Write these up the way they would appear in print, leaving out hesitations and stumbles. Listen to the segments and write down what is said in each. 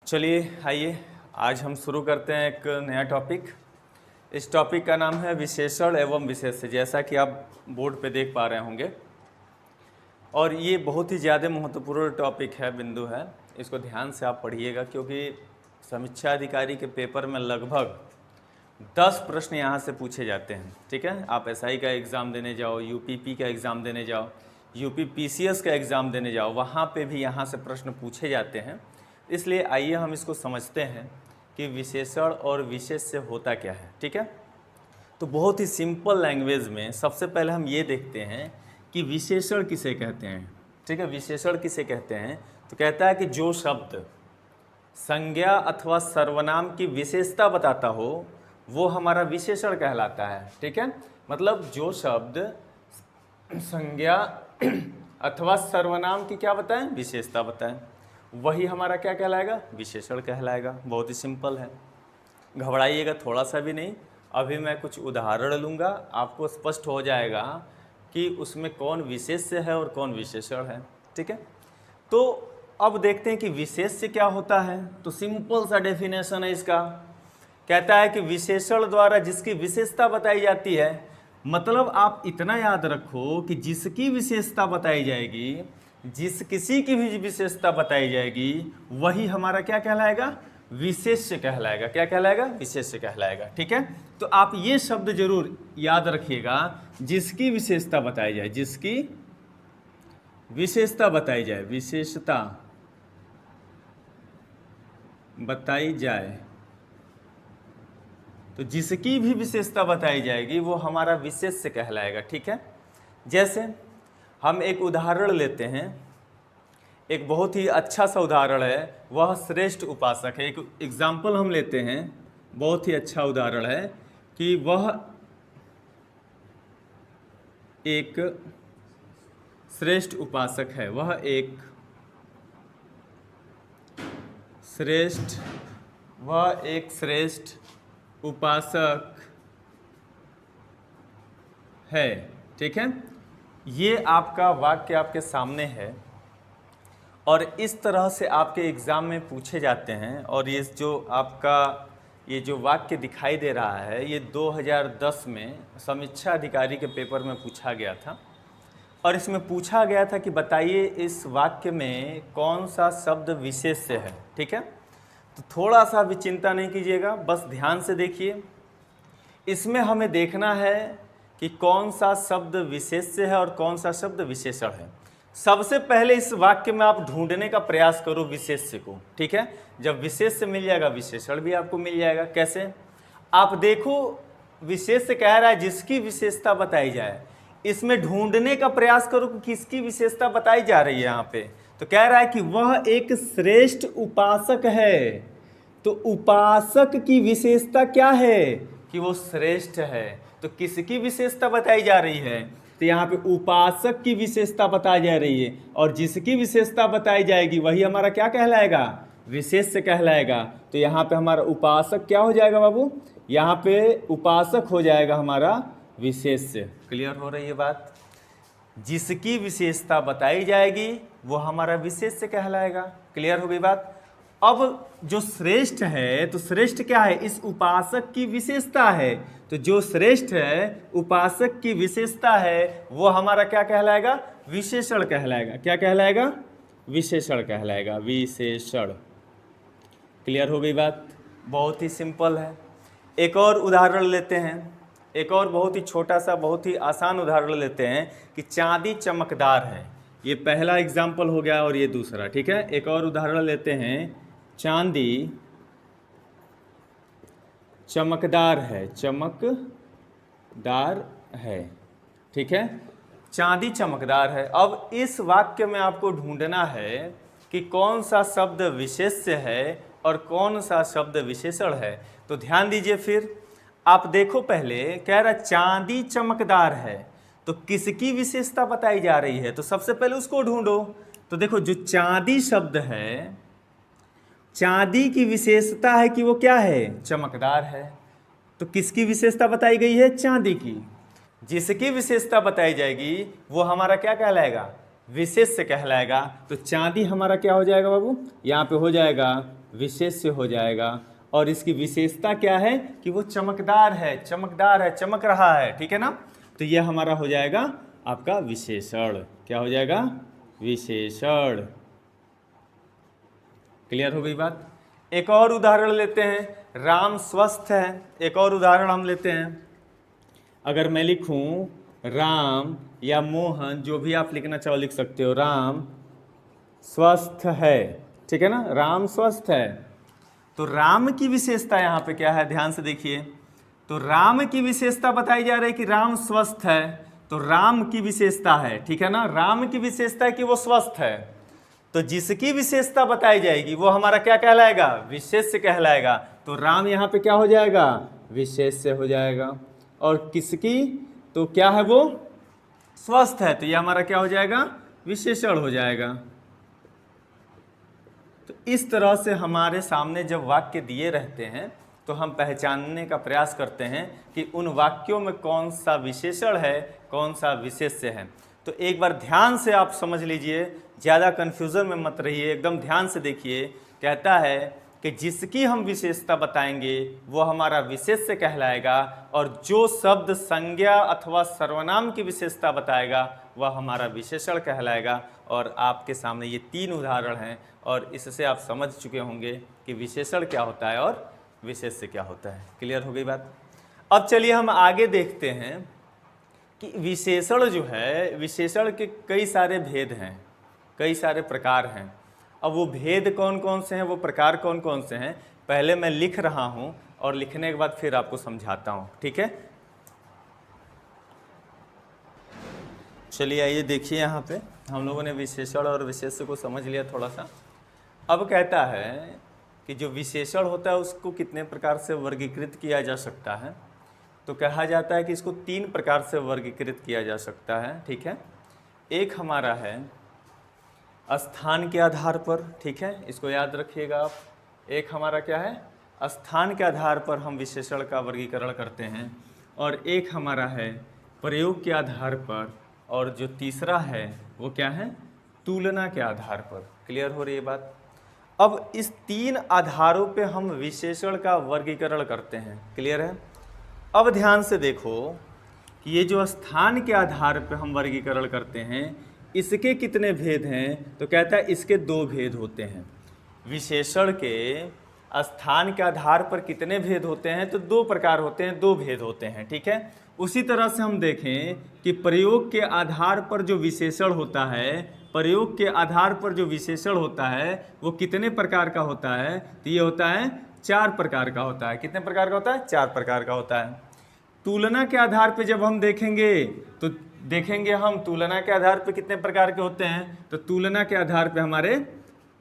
चलिए आइए आज हम शुरू करते हैं एक नया टॉपिक। इस टॉपिक का नाम है विशेषण एवं विशेष्य, जैसा कि आप बोर्ड पे देख पा रहे होंगे। और ये बहुत ही ज़्यादा महत्वपूर्ण टॉपिक है, बिंदु है। इसको ध्यान से आप पढ़िएगा, क्योंकि समीक्षा अधिकारी के पेपर में लगभग 10 प्रश्न यहाँ से पूछे जाते हैं। ठीक है, आप एसआई का एग्ज़ाम देने जाओ, यूपीपी का एग्ज़ाम देने जाओ, यूपी पीसीएस का एग्ज़ाम देने जाओ, वहाँ पे भी यहाँ से प्रश्न पूछे जाते हैं। इसलिए आइए हम इसको समझते हैं कि विशेषण और विशेष्य होता क्या है। ठीक है, तो बहुत ही सिंपल लैंग्वेज में सबसे पहले हम ये देखते हैं कि विशेषण किसे कहते हैं। ठीक है, विशेषण किसे कहते हैं, तो कहता है कि जो शब्द संज्ञा अथवा सर्वनाम की विशेषता बताता हो वो हमारा विशेषण कहलाता है। ठीक है, मतलब जो शब्द संज्ञा अथवा सर्वनाम की क्या बताएं, विशेषता बताएं, वही हमारा क्या कहलाएगा, विशेषण कहलाएगा। बहुत ही सिंपल है, घबराइएगा थोड़ा सा भी नहीं। अभी मैं कुछ उदाहरण लूँगा, आपको स्पष्ट हो जाएगा कि उसमें कौन विशेष्य है और कौन विशेषण है। ठीक है, तो अब देखते हैं कि विशेष्य क्या होता है। तो सिंपल सा डेफिनेशन है इसका, कहता है कि विशेषण द्वारा जिसकी विशेषता बताई जाती है। मतलब आप इतना याद रखो कि जिसकी विशेषता बताई जाएगी, जिस किसी की भी विशेषता बताई जाएगी, वही हमारा क्या कहलाएगा, विशेष्य कहलाएगा। क्या कहलाएगा, विशेष्य कहलाएगा। ठीक है, तो आप ये शब्द जरूर याद रखिएगा, जिसकी विशेषता बताई जाए, जिसकी विशेषता बताई जाए, विशेषता बताई जाए, तो जिसकी भी विशेषता बताई जाएगी वो हमारा विशेष्य कहलाएगा। ठीक है, जैसे हम एक उदाहरण लेते हैं, एक बहुत ही अच्छा सा उदाहरण है, वह श्रेष्ठ उपासक है। एक एग्जाम्पल हम लेते हैं, बहुत ही अच्छा उदाहरण है कि वह एक श्रेष्ठ उपासक है, वह एक श्रेष्ठ उपासक है। ठीक है, ये आपका वाक्य आपके सामने है और इस तरह से आपके एग्ज़ाम में पूछे जाते हैं। और ये जो आपका ये जो वाक्य दिखाई दे रहा है, ये 2010 में समीक्षा अधिकारी के पेपर में पूछा गया था। और इसमें पूछा गया था कि बताइए इस वाक्य में कौन सा शब्द विशेष्य है। ठीक है, तो थोड़ा सा भी चिंता नहीं कीजिएगा, बस ध्यान से देखिए। इसमें हमें देखना है कि कौन सा शब्द विशेष्य है और कौन सा शब्द विशेषण है। सबसे पहले इस वाक्य में आप ढूंढने का प्रयास करो विशेष्य को। ठीक है, जब विशेष्य मिल जाएगा, विशेषण भी आपको मिल जाएगा। कैसे, आप देखो, विशेष्य कह रहा है जिसकी विशेषता बताई जाए। इसमें ढूंढने का प्रयास करो कि किसकी विशेषता बताई जा रही है। यहाँ पे तो कह रहा है कि वह एक श्रेष्ठ उपासक है। तो उपासक की विशेषता क्या है, कि वो श्रेष्ठ है। तो किसकी विशेषता बताई जा रही है, तो यहाँ पे उपासक की विशेषता बताई जा रही है। और जिसकी विशेषता बताई जाएगी वही हमारा क्या कहलाएगा, विशेष्य कहलाएगा। तो यहाँ पे हमारा उपासक क्या हो जाएगा बाबू, यहाँ पे उपासक हो जाएगा हमारा विशेष्य। क्लियर हो रही है बात, जिसकी विशेषता बताई जाएगी वो हमारा विशेष्य कहलाएगा। क्लियर हो गई बात। अब जो श्रेष्ठ है, तो श्रेष्ठ क्या है, इस उपासक की विशेषता है। तो जो श्रेष्ठ है, उपासक की विशेषता है, वो हमारा क्या कहलाएगा, विशेषण कहलाएगा। क्या कहलाएगा, विशेषण कहलाएगा, विशेषण। क्लियर हो गई बात, बहुत ही सिंपल है। एक और उदाहरण लेते हैं, एक और बहुत ही छोटा सा, बहुत ही आसान उदाहरण लेते हैं कि चांदी चमकदार है। ये पहला एग्जाम्पल हो गया और ये दूसरा। ठीक है, एक और उदाहरण लेते हैं, चांदी चमकदार है, चमकदार है। ठीक है, चांदी चमकदार है। अब इस वाक्य में आपको ढूंढना है कि कौन सा शब्द विशेष्य है और कौन सा शब्द विशेषण है। तो ध्यान दीजिए, फिर आप देखो, पहले कह रहा चांदी चमकदार है, तो किसकी विशेषता बताई जा रही है, तो सबसे पहले उसको ढूंढो। तो देखो, जो चांदी शब्द है, चांदी की विशेषता है कि वो क्या है, चमकदार है। तो किसकी विशेषता बताई गई है, चांदी की। जिसकी विशेषता बताई जाएगी वो हमारा क्या कहलाएगा, विशेष्य कहलाएगा। तो चांदी हमारा क्या हो जाएगा बाबू, यहाँ पे हो जाएगा विशेष्य हो जाएगा। और इसकी विशेषता क्या है कि वो चमकदार है, चमकदार है, चमक रहा है, ठीक है ना। तो ये हमारा हो जाएगा आपका विशेषण। क्या हो जाएगा? विशेषण। क्लियर हो गई बात। एक और उदाहरण लेते हैं, राम स्वस्थ है। एक और उदाहरण हम लेते हैं। अगर मैं लिखूं राम या मोहन, जो भी आप लिखना चाहो लिख सकते हो, राम स्वस्थ है, ठीक है ना, राम स्वस्थ है। तो राम की विशेषता यहाँ पे क्या है, ध्यान से देखिए। तो राम की विशेषता बताई जा रही है कि राम स्वस्थ है, तो राम की विशेषता है, ठीक है ना, राम की विशेषता है कि वो स्वस्थ है। तो जिसकी विशेषता बताई जाएगी वो हमारा क्या कहलाएगा? विशेष्य कहलाएगा। तो राम यहाँ पे क्या हो जाएगा? विशेष्य हो जाएगा। और किसकी? तो क्या है वो? स्वस्थ है, तो ये हमारा क्या हो जाएगा? विशेषण हो जाएगा। तो इस तरह से हमारे सामने जब वाक्य दिए रहते हैं तो हम पहचानने का प्रयास करते हैं कि उन वाक्यों में कौन सा विशेषण है, कौन सा विशेष्य है। तो एक बार ध्यान से आप समझ लीजिए, ज़्यादा कन्फ्यूज़न में मत रहिए, एकदम ध्यान से देखिए। कहता है कि जिसकी हम विशेषता बताएंगे वो हमारा विशेष्य कहलाएगा, और जो शब्द संज्ञा अथवा सर्वनाम की विशेषता बताएगा वह हमारा विशेषण कहलाएगा। और आपके सामने ये 3 उदाहरण हैं, और इससे आप समझ चुके होंगे कि विशेषण क्या होता है और विशेष्य क्या होता है। क्लियर हो गई बात। अब चलिए हम आगे देखते हैं कि विशेषण जो है, विशेषण के कई सारे भेद हैं, कई सारे प्रकार हैं। अब वो भेद कौन कौन से हैं, वो प्रकार कौन कौन से हैं, पहले मैं लिख रहा हूँ और लिखने के बाद फिर आपको समझाता हूँ, ठीक है। चलिए आइए देखिए, यहाँ पे हम लोगों ने विशेषण और विशेष्य को समझ लिया थोड़ा सा। अब कहता है कि जो विशेषण होता है उसको कितने प्रकार से वर्गीकृत किया जा सकता है। तो कहा जाता है कि इसको 3 प्रकार से वर्गीकृत किया जा सकता है, ठीक है। एक हमारा है स्थान के आधार पर, ठीक है, इसको याद रखिएगा आप। एक हमारा क्या है? स्थान के आधार पर हम विशेषण का वर्गीकरण करते हैं। और एक हमारा है प्रयोग के आधार पर, और जो तीसरा है वो क्या है? तुलना के आधार पर। क्लियर हो रही है बात। अब इस 3 आधारों पे हम विशेषण का वर्गीकरण करते हैं। क्लियर है। अब ध्यान से देखो कि ये जो स्थान के आधार पे हम वर्गीकरण करते हैं इसके कितने भेद हैं। तो कहता है इसके 2 भेद होते हैं। विशेषण के स्थान के आधार पर कितने भेद होते हैं? तो 2 प्रकार होते हैं, 2 भेद होते हैं, ठीक है। उसी तरह से हम देखें कि प्रयोग के आधार पर जो विशेषण होता है, प्रयोग के आधार पर जो विशेषण होता है वो कितने प्रकार का होता है? तो ये होता है 4 प्रकार का होता है। कितने प्रकार का होता है? 4 प्रकार का होता है। तुलना के आधार पे जब हम देखेंगे तो देखेंगे हम तुलना के आधार पे कितने प्रकार के होते हैं। तो तुलना के आधार पे हमारे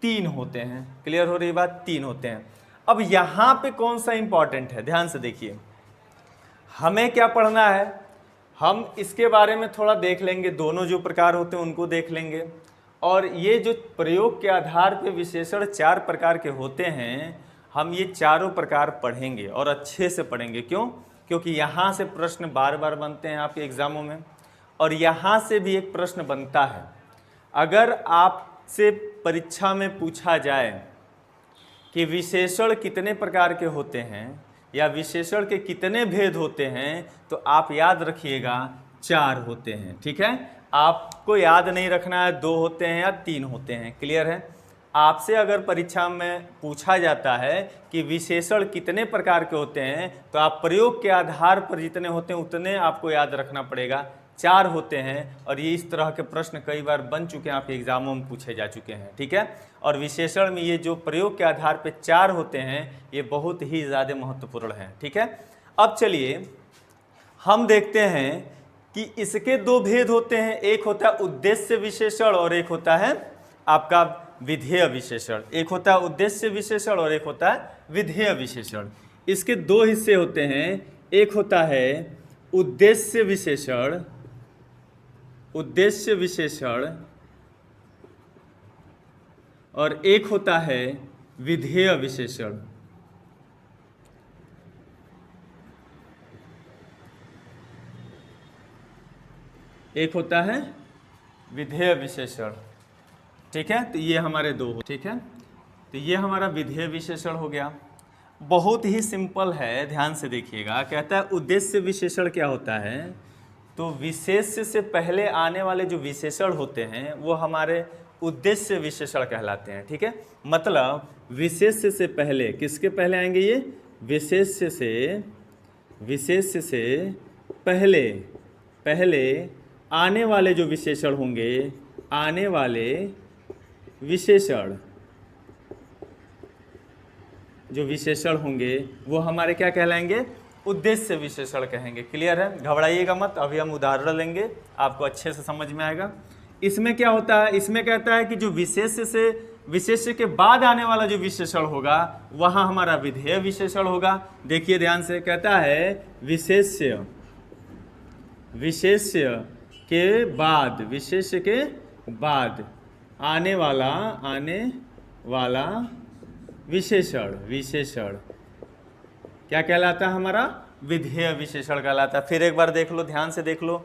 3 होते हैं। क्लियर हो रही बात? 3 होते हैं। अब यहाँ पे कौन सा इंपॉर्टेंट है, ध्यान से देखिए। हमें क्या पढ़ना है, हम इसके बारे में थोड़ा देख लेंगे, दोनों जो प्रकार होते हैं उनको देख लेंगे। और ये जो प्रयोग के आधार पे विशेषण 4 प्रकार के होते हैं, हम ये चारों प्रकार पढ़ेंगे और अच्छे से पढ़ेंगे। क्यों? क्योंकि यहाँ से प्रश्न बार बार बनते हैं आपके एग्जामों में, और यहाँ से भी एक प्रश्न बनता है। अगर आपसे परीक्षा में पूछा जाए कि विशेषण कितने प्रकार के होते हैं या विशेषण के कितने भेद होते हैं, तो आप याद रखिएगा 4 होते हैं, ठीक है। आपको याद नहीं रखना है 2 होते हैं या 3 होते हैं। क्लियर है। आपसे अगर परीक्षा में पूछा जाता है कि विशेषण कितने प्रकार के होते हैं, तो आप प्रयोग के आधार पर जितने होते हैं उतने आपको याद रखना पड़ेगा। 4 होते हैं, और ये इस तरह के प्रश्न कई बार बन चुके हैं, आपके एग्जामों में पूछे जा चुके हैं, ठीक है। और विशेषण में ये जो प्रयोग के आधार पर 4 होते हैं ये बहुत ही ज़्यादा महत्वपूर्ण हैं, ठीक है। अब चलिए हम देखते हैं कि इसके 2 भेद होते हैं। एक होता है उद्देश्य विशेषण और एक होता है आपका विधेय विशेषण। एक होता है उद्देश्य विशेषण और एक होता है विधेय विशेषण। इसके 2 हिस्से होते हैं। एक होता है उद्देश्य विशेषण, उद्देश्य विशेषण, और एक होता है विधेय विशेषण। एक होता है विधेय विशेषण, ठीक है। तो ये हमारे 2 हो, ठीक है। तो तो ये हमारा विधेय विशेषण हो गया। बहुत ही सिंपल है, ध्यान से देखिएगा। कहता है उद्देश्य विशेषण क्या होता है, तो विशेष्य से पहले आने वाले जो विशेषण होते हैं वो हमारे उद्देश्य विशेषण कहलाते हैं। ठीक है, मतलब विशेष्य से पहले, किसके पहले आएंगे ये, विशेष्य से पहले आने वाले जो विशेषण होंगे, आने वाले विशेषण जो विशेषण होंगे वो हमारे क्या कहलाएंगे, उद्देश्य विशेषण कहेंगे। क्लियर है, घबराइएगा मत, अभी हम उदाहरण लेंगे, आपको अच्छे से समझ में आएगा। इसमें क्या होता है, इसमें कहता है कि जो विशेष्य के बाद आने वाला जो विशेषण होगा वहाँ हमारा विधेय विशेषण होगा। देखिए ध्यान से, कहता है विशेष्य के बाद आने वाला विशेषण क्या कहलाता है, हमारा विधेय विशेषण कहलाता है। फिर एक बार देख लो, ध्यान से देख लो।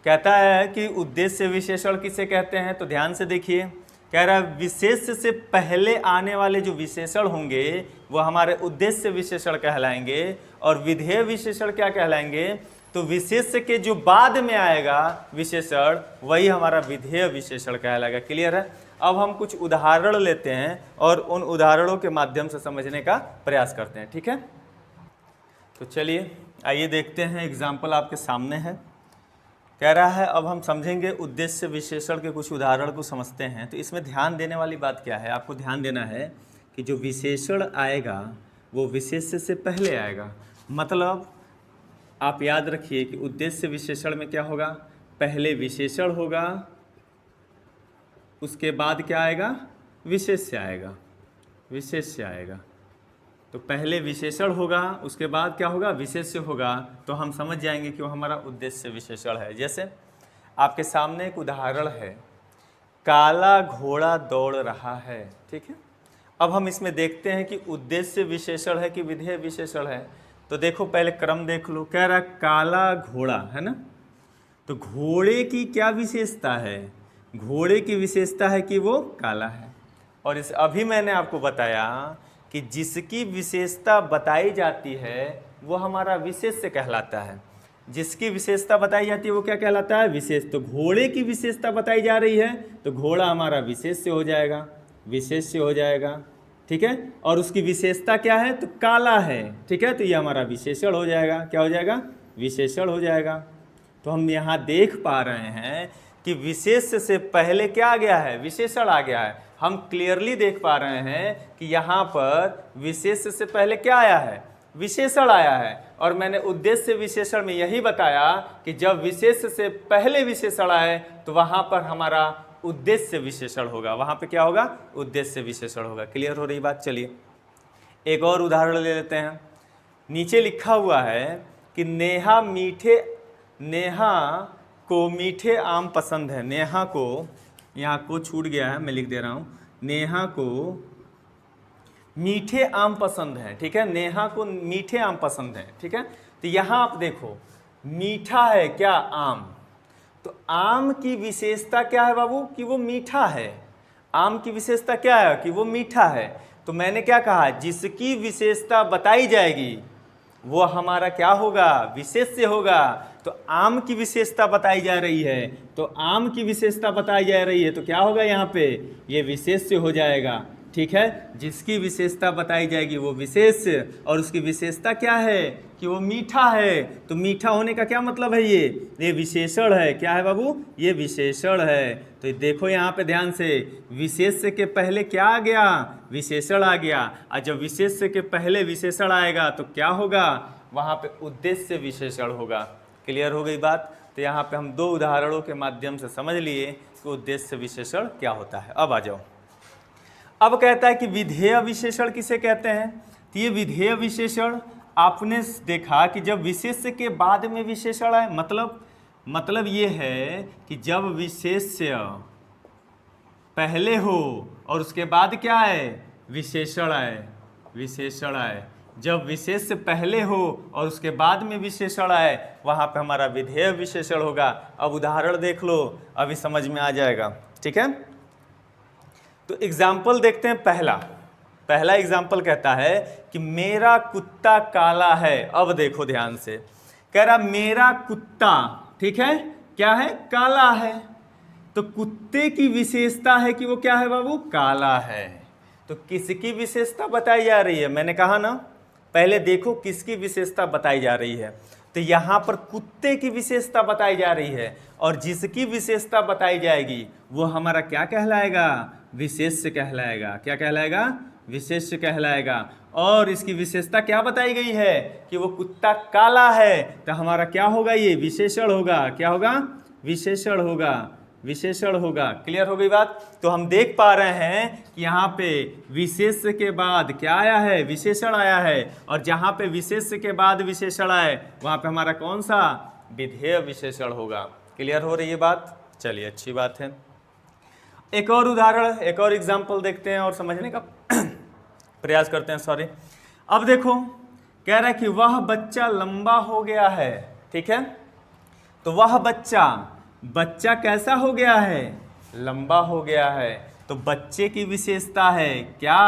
कहता है कि उद्देश्य विशेषण किसे कहते हैं, तो ध्यान से देखिए, कह रहा है विशेष्य से पहले आने वाले जो विशेषण होंगे वो हमारे उद्देश्य विशेषण कहलाएंगे, और विधेय विशेषण क्या कहलाएंगे, तो विशेष्य के जो बाद में आएगा विशेषण वही हमारा विधेय विशेषण कहलाएगा। क्लियर है। अब हम कुछ उदाहरण लेते हैं और उन उदाहरणों के माध्यम से समझने का प्रयास करते हैं। ठीक है, तो चलिए आइए देखते हैं। एग्जाम्पल आपके सामने है, कह रहा है अब हम समझेंगे उद्देश्य विशेषण के कुछ उदाहरण को समझते हैं। तो इसमें ध्यान देने वाली बात क्या है, आपको ध्यान देना है कि जो विशेषण आएगा वो विशेष्य से पहले आएगा। मतलब आप याद रखिए कि उद्देश्य विशेषण में क्या होगा, पहले विशेषण होगा, उसके बाद क्या आएगा, विशेष्य आएगा। तो पहले विशेषण होगा, उसके बाद क्या होगा, विशेष्य होगा। तो हम समझ जाएंगे कि वो हमारा उद्देश्य विशेषण है। जैसे आपके सामने एक उदाहरण है, काला घोड़ा दौड़ रहा है। ठीक है, अब हम इसमें देखते हैं कि उद्देश्य विशेषण है कि विधेय विशेषण है। तो देखो पहले क्रम देख लो, कह रहा काला घोड़ा है ना, तो घोड़े की क्या विशेषता है, घोड़े की विशेषता है कि वो काला है। और इस अभी मैंने आपको बताया कि जिसकी विशेषता बताई जाती है वो हमारा विशेष्य कहलाता है। जिसकी विशेषता बताई जाती है वो क्या कहलाता है, विशेष। तो घोड़े की विशेषता बताई जा रही है तो घोड़ा हमारा विशेष्य हो जाएगा। ठीक है, और उसकी विशेषता क्या है, तो काला है। ठीक है, तो ये हमारा विशेषण हो जाएगा। क्या हो जाएगा, विशेषण हो जाएगा। तो हम यहाँ देख पा रहे हैं कि विशेष्य से पहले क्या आ गया है, विशेषण आ गया है। हम क्लियरली देख पा रहे हैं कि यहाँ पर विशेष्य से पहले क्या आया है, विशेषण आया है। और मैंने उद्देश्य विशेषण में यही बताया कि जब विशेष्य से पहले विशेषण आए तो वहाँ पर हमारा उद्देश्य विशेषण होगा, वहाँ पे क्या होगा, उद्देश्य विशेषण होगा। क्लियर हो रही बात। चलिए एक और उदाहरण ले लेते हैं। नीचे लिखा हुआ है कि नेहा को मीठे आम पसंद है। नेहा को, यहाँ को छूट गया है, मैं लिख दे रहा हूँ, नेहा को मीठे आम पसंद है। ठीक है, नेहा को मीठे आम पसंद है। ठीक है, तो यहाँ आप देखो मीठा है क्या, आम। तो आम की विशेषता क्या है बाबू, कि वो मीठा है। आम की विशेषता क्या है, कि वो मीठा है। तो मैंने क्या कहा, जिसकी विशेषता बताई जाएगी वो हमारा क्या होगा, विशेष्य होगा। तो आम की विशेषता बताई जा रही है, तो आम की विशेषता बताई जा रही है तो क्या होगा, यहाँ पे ये विशेष्य हो जाएगा। ठीक है, जिसकी विशेषता बताई जाएगी वो विशेष्य, और उसकी विशेषता क्या है, कि वो मीठा है। तो मीठा होने का क्या मतलब है, ये विशेषण है। क्या है बाबू, ये विशेषण है। तो देखो यहाँ पे ध्यान से, विशेष्य के पहले क्या आ गया, विशेषण आ गया। और जब विशेष्य के पहले विशेषण आएगा तो क्या होगा, वहाँ पे उद्देश्य विशेषण होगा। क्लियर हो गई बात। तो यहाँ पे हम दो उदाहरणों के माध्यम से समझ लिए कि उद्देश्य विशेषण क्या होता है। अब आ जाओ, अब कहता है कि विधेय विशेषण किसे कहते हैं। तो ये विधेय विशेषण आपने देखा कि जब विशेष्य के बाद में विशेषण आए, मतलब ये है कि जब विशेष्य पहले हो और उसके बाद क्या आए, विशेषण आए। जब विशेष्य पहले हो और उसके बाद में विशेषण आए वहाँ पे हमारा विधेय विशेषण होगा। अब उदाहरण देख लो, अभी समझ में आ जाएगा। ठीक है, तो एग्जाम्पल देखते हैं। पहला, पहला एग्जाम्पल कहता है कि मेरा कुत्ता काला है। अब देखो ध्यान से, कह रहा मेरा कुत्ता, ठीक है, क्या है, काला है। तो कुत्ते की विशेषता है कि वो क्या है बाबू, काला है। तो किसकी विशेषता बताई जा रही है, मैंने कहा ना पहले देखो किसकी विशेषता बताई जा रही है। तो यहाँ पर कुत्ते की विशेषता बताई जा रही है, और जिसकी विशेषता बताई जाएगी वो हमारा क्या कहलाएगा, विशेष्य कहलाएगा। क्या कहलाएगा, विशेष्य कहलाएगा। और इसकी विशेषता क्या बताई गई है कि वो कुत्ता काला है, तो हमारा क्या होगा, ये विशेषण होगा। क्या होगा, विशेषण होगा, विशेषण होगा। क्लियर हो गई बात। तो हम देख पा रहे हैं कि यहाँ पे विशेष्य के बाद क्या आया है, विशेषण आया है, और जहाँ पे विशेष्य के बाद विशेषण आए वहाँ पे हमारा कौन सा, विधेय विशेषण होगा। क्लियर हो रही है बात, चलिए अच्छी बात है। एक और उदाहरण, एक और एग्जाम्पल देखते हैं और समझने का प्रयास करते हैं। सॉरी, अब देखो कह रहा है कि वह बच्चा लंबा हो गया है, ठीक है। तो वह बच्चा कैसा हो गया है, लंबा हो गया है। तो बच्चे की विशेषता है क्या,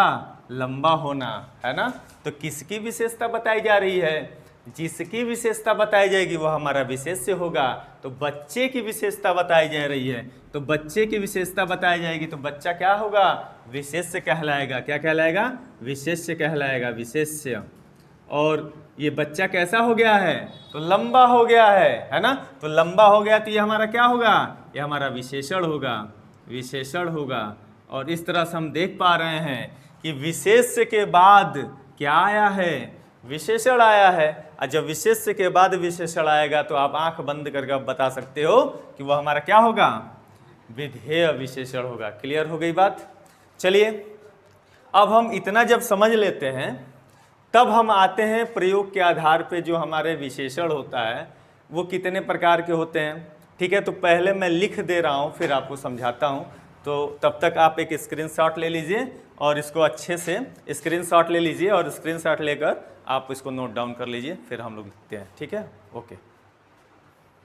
लंबा होना, है ना। तो किसकी विशेषता बताई जा रही है, जिसकी विशेषता बताई जाएगी वो हमारा विशेष्य होगा। तो बच्चे की विशेषता बताई जा रही है, तो बच्चे की विशेषता बताई जाएगी, तो बच्चा क्या होगा, विशेष्य कहलाएगा। क्या कहलाएगा, विशेष्य कहलाएगा, विशेष्य। और ये बच्चा कैसा हो गया है, तो लंबा हो गया है ना। तो लंबा हो गया तो ये हमारा क्या होगा, ये हमारा विशेषण होगा, विशेषण होगा। और इस तरह से हम देख पा रहे हैं कि विशेष्य के बाद क्या आया है, विशेषण आया है। और जब विशेष्य के बाद विशेषण आएगा तो आप आंख बंद करके बता सकते हो कि वह हमारा क्या होगा, विधेय विशेषण होगा। क्लियर हो गई बात। चलिए अब हम इतना जब समझ लेते हैं तब हम आते हैं प्रयोग के आधार पे जो हमारे विशेषण होता है वो कितने प्रकार के होते हैं। ठीक है, तो पहले मैं लिख दे रहा हूँ फिर आपको समझाता हूँ। तो तब तक आप एक स्क्रीनशॉट ले लीजिए और इसको अच्छे से स्क्रीनशॉट ले लीजिए और स्क्रीनशॉट लेकर आप इसको नोट डाउन कर लीजिए, फिर हम लोग लिखते हैं। ठीक है, ओके।